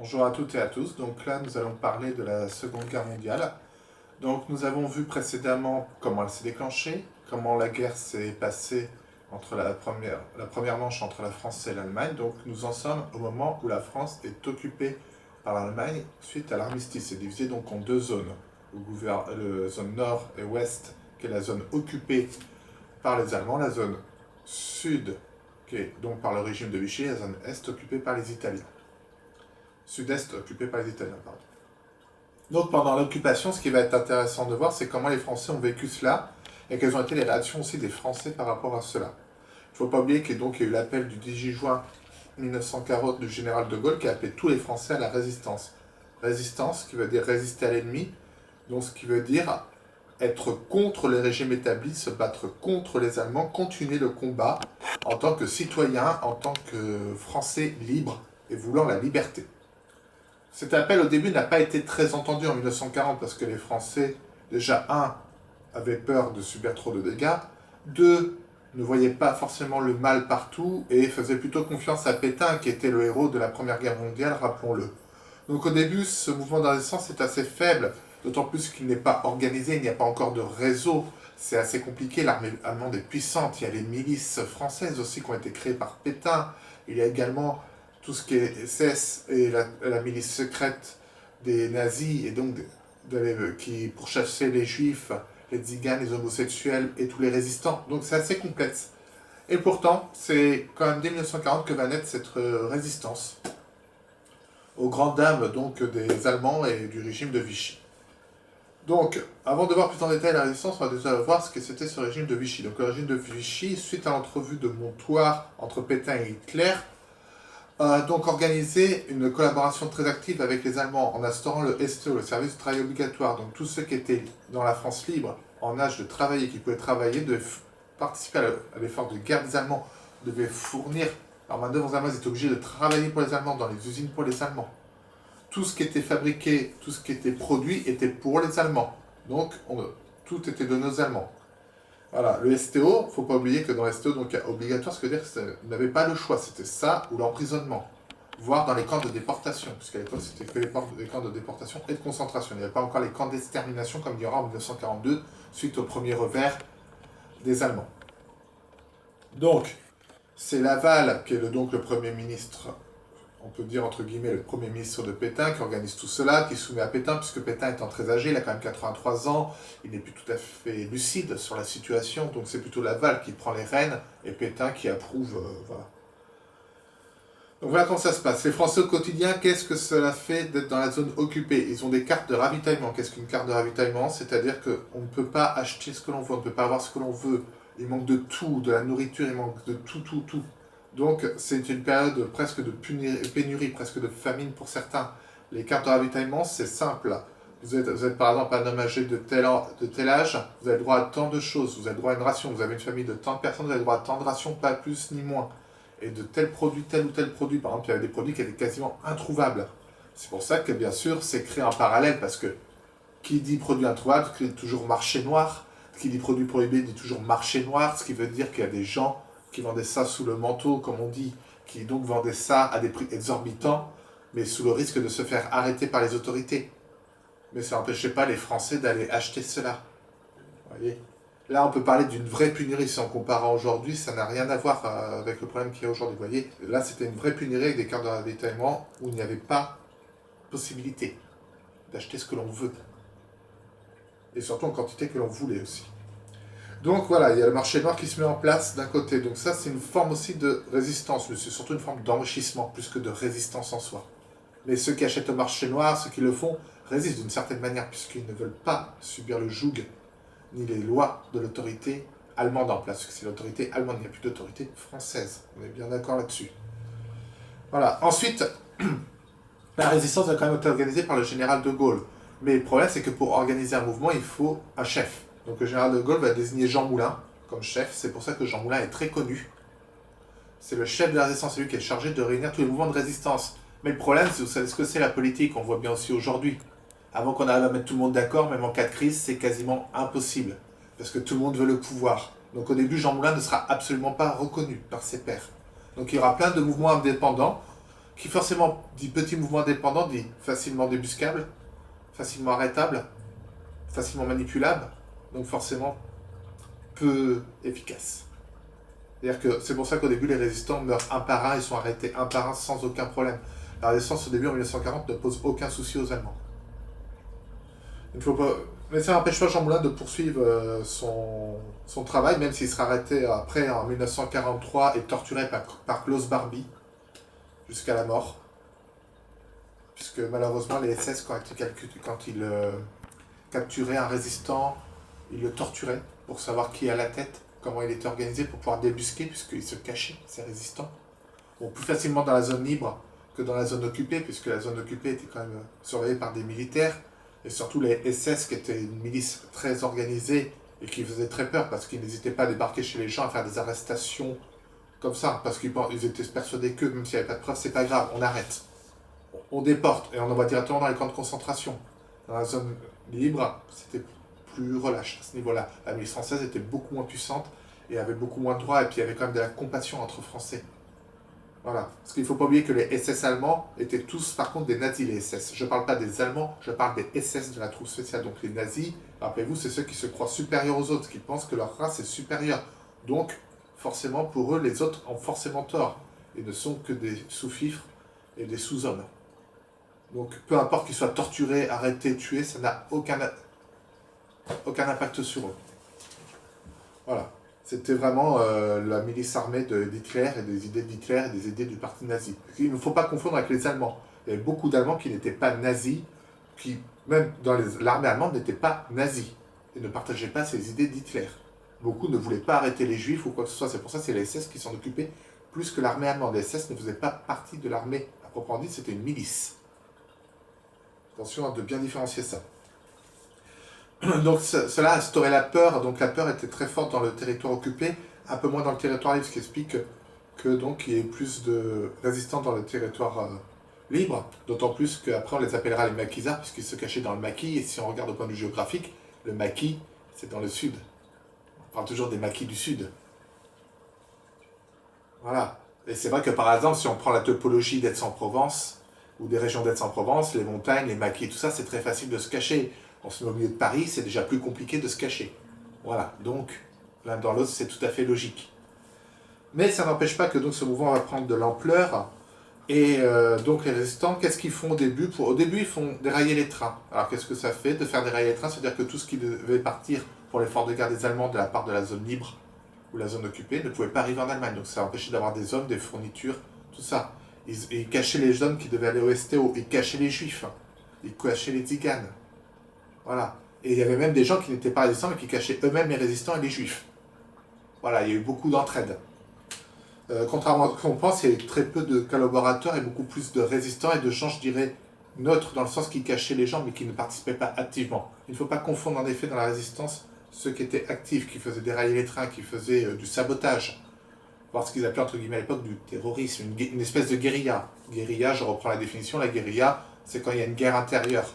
Bonjour à toutes et à tous. Donc là, nous allons parler de la Seconde Guerre mondiale. Donc nous avons vu précédemment comment elle s'est déclenchée, comment la guerre s'est passée entre la première manche entre la France et l'Allemagne. Donc nous en sommes au moment où la France est occupée par l'Allemagne suite à l'armistice. C'est divisé donc en deux zones. La zone nord et ouest, qui est la zone occupée par les Allemands, la zone sud, qui est donc par le régime de Vichy, et la zone est occupée par les Italiens. Sud-est occupé par les Italiens, pardon. Donc pendant l'occupation, ce qui va être intéressant de voir, c'est comment les Français ont vécu cela et quelles ont été les réactions aussi des Français par rapport à cela. Il ne faut pas oublier qu'il y a eu l'appel du 18 juin 1940 du général de Gaulle qui a appelé tous les Français à la résistance. Résistance qui veut dire résister à l'ennemi, donc ce qui veut dire être contre les régimes établis, se battre contre les Allemands, continuer le combat en tant que citoyen, en tant que Français libre et voulant la liberté. Cet appel au début n'a pas été très entendu en 1940 parce que les Français, déjà, un, avaient peur de subir trop de dégâts, deux, ne voyaient pas forcément le mal partout et faisaient plutôt confiance à Pétain qui était le héros de la Première Guerre mondiale, rappelons-le. Donc au début, ce mouvement de résistance est assez faible, d'autant plus qu'il n'est pas organisé, il n'y a pas encore de réseau, c'est assez compliqué, l'armée allemande est puissante, il y a les milices françaises aussi qui ont été créées par Pétain, il y a également tout ce qui est SS et la milice secrète des nazis, et donc qui pourchassaient les juifs, les tziganes, les homosexuels et tous les résistants. Donc c'est assez complexe. Et pourtant, c'est quand même dès 1940 que va naître cette résistance aux grandes dames donc, des Allemands et du régime de Vichy. Donc, avant de voir plus en détail la résistance, on va déjà voir ce que c'était ce régime de Vichy. Donc le régime de Vichy, suite à l'entrevue de Montoire entre Pétain et Hitler, donc organisé une collaboration très active avec les Allemands en instaurant le STO, le service de travail obligatoire. Donc tous ceux qui étaient dans la France libre, en âge de travailler, qui pouvaient travailler, devaient participer à l'effort de guerre des Allemands, devaient fournir leur main-d'œuvre aux Allemands, ils étaient obligés de travailler pour les Allemands, dans les usines pour les Allemands. Tout ce qui était fabriqué, tout ce qui était produit était pour les Allemands. Donc tout était donné aux Allemands. Voilà, le STO, il ne faut pas oublier que dans le STO, donc, obligatoire, ce qui veut dire que vous n'avez pas le choix, c'était ça ou l'emprisonnement, voire dans les camps de déportation, puisqu'à l'époque c'était que les camps de déportation et de concentration. Il n'y avait pas encore les camps d'extermination comme il y aura en 1942, suite au premier revers des Allemands. Donc, c'est Laval, qui est donc le Premier ministre, on peut dire entre guillemets le Premier ministre de Pétain, qui organise tout cela, qui soumet à Pétain, puisque Pétain étant très âgé, il a quand même 83 ans, il n'est plus tout à fait lucide sur la situation, donc c'est plutôt Laval qui prend les rênes, et Pétain qui approuve, voilà. Donc voilà comment ça se passe. Les Français au quotidien, qu'est-ce que cela fait d'être dans la zone occupée? Ils ont des cartes de ravitaillement. Qu'est-ce qu'une carte de ravitaillement? C'est-à-dire qu'on ne peut pas acheter ce que l'on veut, on ne peut pas avoir ce que l'on veut. Il manque de tout, de la nourriture, il manque de tout. Donc c'est une période presque de pénurie, presque de famine pour certains. Les cartes de ravitaillement, c'est simple. Vous êtes par exemple un homme âgé de tel âge, vous avez le droit à tant de choses, vous avez le droit à une ration, vous avez une famille de tant de personnes, vous avez le droit à tant de rations, pas plus ni moins. Et de tel produit, tel ou tel produit, par exemple, il y avait des produits qui étaient quasiment introuvables. C'est pour ça que bien sûr, c'est créé en parallèle, parce que qui dit produit introuvable, dit toujours marché noir, qui dit produit prohibé dit toujours marché noir, ce qui veut dire qu'il y a des gens qui vendaient ça sous le manteau, comme on dit, qui donc vendaient ça à des prix exorbitants, mais sous le risque de se faire arrêter par les autorités. Mais ça n'empêchait pas les Français d'aller acheter cela. Vous voyez ? Là, on peut parler d'une vraie pénurie. Si on compare à aujourd'hui, ça n'a rien à voir avec le problème qu'il y a aujourd'hui. Vous voyez ? Là, c'était une vraie pénurie avec des cartes de ravitaillement où il n'y avait pas possibilité d'acheter ce que l'on veut. Et surtout en quantité que l'on voulait aussi. Donc voilà, il y a le marché noir qui se met en place d'un côté. Donc ça, c'est une forme aussi de résistance, mais c'est surtout une forme d'enrichissement, plus que de résistance en soi. Mais ceux qui achètent au marché noir, ceux qui le font, résistent d'une certaine manière, puisqu'ils ne veulent pas subir le joug, ni les lois de l'autorité allemande en place. Parce que c'est l'autorité allemande, il n'y a plus d'autorité française. On est bien d'accord là-dessus. Voilà. Ensuite, la résistance a quand même été organisée par le général de Gaulle. Mais le problème, c'est que pour organiser un mouvement, il faut un chef. Donc le général de Gaulle va désigner Jean Moulin comme chef. C'est pour ça que Jean Moulin est très connu. C'est le chef de la résistance, c'est lui qui est chargé de réunir tous les mouvements de résistance. Mais le problème, c'est, vous savez ce que c'est la politique, on voit bien aussi aujourd'hui. Avant qu'on arrive à mettre tout le monde d'accord, même en cas de crise, c'est quasiment impossible. Parce que tout le monde veut le pouvoir. Donc au début, Jean Moulin ne sera absolument pas reconnu par ses pairs. Donc il y aura plein de mouvements indépendants qui forcément dit petit mouvement indépendant, dit facilement débuscable, facilement arrêtable, facilement manipulable, donc forcément peu efficace. C'est-à-dire que c'est pour ça qu'au début, les résistants meurent un par un et sont arrêtés un par un sans aucun problème. La résistance au début, en 1940, ne pose aucun souci aux Allemands. Il ne faut pas... Mais ça n'empêche pas Jean Moulin de poursuivre son travail, même s'il sera arrêté après en 1943 et torturé par Klaus Barbie jusqu'à la mort. Puisque malheureusement, les SS, quand ils capturaient un résistant, ils le torturaient pour savoir qui a la tête, comment il était organisé, pour pouvoir débusquer, puisqu'ils se cachaient, ces résistants. Bon, plus facilement dans la zone libre que dans la zone occupée, puisque la zone occupée était quand même surveillée par des militaires, et surtout les SS, qui étaient une milice très organisée et qui faisait très peur, parce qu'ils n'hésitaient pas à débarquer chez les gens, à faire des arrestations comme ça, parce qu'ils étaient persuadés que, même s'il n'y avait pas de preuves, c'est pas grave, on arrête. On déporte, et on envoie directement dans les camps de concentration. Dans la zone libre, c'était plus relâche à ce niveau-là. La milice française était beaucoup moins puissante, et avait beaucoup moins de droits, et puis il y avait quand même de la compassion entre Français. Voilà. Parce qu'il ne faut pas oublier que les SS allemands étaient tous, par contre, des nazis, les SS. Je ne parle pas des Allemands, je parle des SS de la troupe spéciale. Donc les nazis, rappelez-vous, c'est ceux qui se croient supérieurs aux autres, qui pensent que leur race est supérieure. Donc, forcément, pour eux, les autres ont forcément tort, et ne sont que des sous-fifres et des sous-hommes. Donc, peu importe qu'ils soient torturés, arrêtés, tués, ça n'a aucun impact sur eux. Voilà. C'était vraiment la milice armée d'Hitler et des idées d'Hitler et des idées du parti nazi. Il ne faut pas confondre avec les Allemands. Il y avait beaucoup d'Allemands qui n'étaient pas nazis, qui, même dans l'armée allemande, n'étaient pas nazis et ne partageaient pas ces idées d'Hitler. Beaucoup ne voulaient pas arrêter les juifs ou quoi que ce soit. C'est pour ça que c'est les SS qui s'en occupaient plus que l'armée allemande. Les SS ne faisaient pas partie de l'armée à proprement dit, c'était une milice. Attention de bien différencier ça. Donc cela a instauré la peur, donc la peur était très forte dans le territoire occupé, un peu moins dans le territoire libre, ce qui explique que donc il y ait plus de résistants dans le territoire libre, d'autant plus qu'après on les appellera les maquisards, puisqu'ils se cachaient dans le maquis, et si on regarde au point de vue géographique, le maquis, c'est dans le sud. On parle toujours des maquis du sud. Voilà. Et c'est vrai que par exemple, si on prend la topologie d'Aix-en-Provence, ou des régions d'Aix-en-Provence, les montagnes, les maquis, tout ça, c'est très facile de se cacher. On se met au milieu de Paris, c'est déjà plus compliqué de se cacher. Voilà, donc l'un dans l'autre, c'est tout à fait logique. Mais ça n'empêche pas que donc, ce mouvement va prendre de l'ampleur. Et donc les résistants, qu'est-ce qu'ils font au début Au début, ils font dérailler les trains. Alors qu'est-ce que ça fait de faire dérailler les trains? C'est-à-dire que tout ce qui devait partir pour l'effort de guerre des Allemands de la part de la zone libre ou la zone occupée ne pouvait pas arriver en Allemagne. Donc ça a empêché d'avoir des hommes, des fournitures, tout ça. Ils cachaient les hommes qui devaient aller au STO, ils cachaient les juifs, ils cachaient les tziganes. Voilà. Et il y avait même des gens qui n'étaient pas résistants, mais qui cachaient eux-mêmes les résistants et les juifs. Voilà, il y a eu beaucoup d'entraide. Contrairement à ce qu'on pense, il y a eu très peu de collaborateurs et beaucoup plus de résistants et de gens, je dirais, neutres, dans le sens qu'ils cachaient les gens, mais qui ne participaient pas activement. Il ne faut pas confondre, en effet, dans la résistance, ceux qui étaient actifs, qui faisaient dérailler les trains, qui faisaient du sabotage, voire ce qu'ils appelaient, entre guillemets, à l'époque, du terrorisme, une espèce de guérilla. Guérilla, je reprends la définition, la guérilla, c'est quand il y a une guerre intérieure.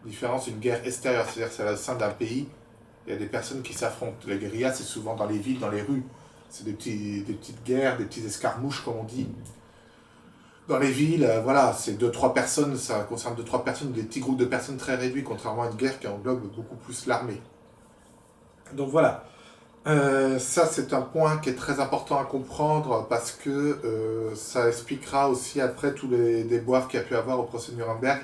Différence d'une guerre extérieure, c'est-à-dire que c'est au sein d'un pays, il y a des personnes qui s'affrontent. La guérilla, c'est souvent dans les villes, dans les rues. C'est des petites guerres, des petites escarmouches, comme on dit. Dans les villes, voilà, c'est 2-3 personnes, ça concerne 2-3 personnes, des petits groupes de personnes très réduits, contrairement à une guerre qui englobe beaucoup plus l'armée. Donc voilà. Ça, c'est un point qui est très important à comprendre parce que ça expliquera aussi après tous les déboires qu'il y a pu avoir au procès de Nuremberg.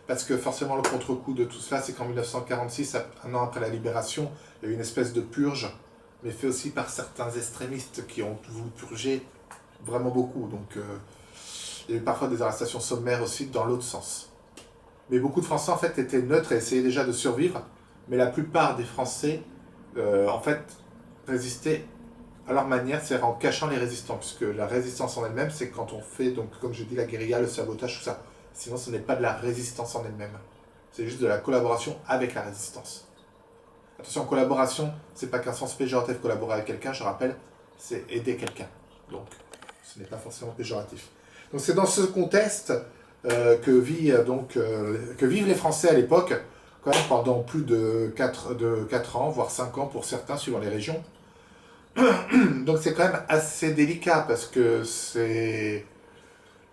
Parce que forcément, le contre-coup de tout cela, c'est qu'en 1946, un an après la libération, il y a eu une espèce de purge, mais fait aussi par certains extrémistes qui ont voulu purger vraiment beaucoup. Donc, il y a eu parfois des arrestations sommaires aussi dans l'autre sens. Mais beaucoup de Français, en fait, étaient neutres et essayaient déjà de survivre. Mais la plupart des Français, en fait, résistaient à leur manière, c'est-à-dire en cachant les résistants. Puisque la résistance en elle-même, c'est quand on fait, donc, comme je dis, la guérilla, le sabotage, tout ça. Sinon, ce n'est pas de la résistance en elle-même. C'est juste de la collaboration avec la résistance. Attention, collaboration, c'est pas qu'un sens péjoratif. Collaborer avec quelqu'un, je rappelle, c'est aider quelqu'un. Donc, ce n'est pas forcément péjoratif. Donc, c'est dans ce contexte que vivent les Français à l'époque, quand même pendant plus de 4 ans, voire 5 ans pour certains, suivant les régions. Donc, c'est quand même assez délicat parce que c'est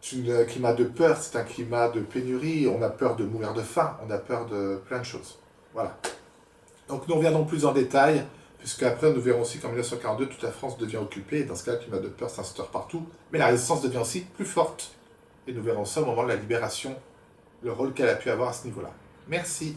Un climat de peur, c'est un climat de pénurie, on a peur de mourir de faim, on a peur de plein de choses. Voilà. Donc nous reviendrons plus en détail, puisque après nous verrons aussi qu'en 1942, toute la France devient occupée, et dans ce cas, le climat de peur s'instaure partout, mais la résistance devient aussi plus forte. Et nous verrons ça au moment de la libération, le rôle qu'elle a pu avoir à ce niveau-là. Merci.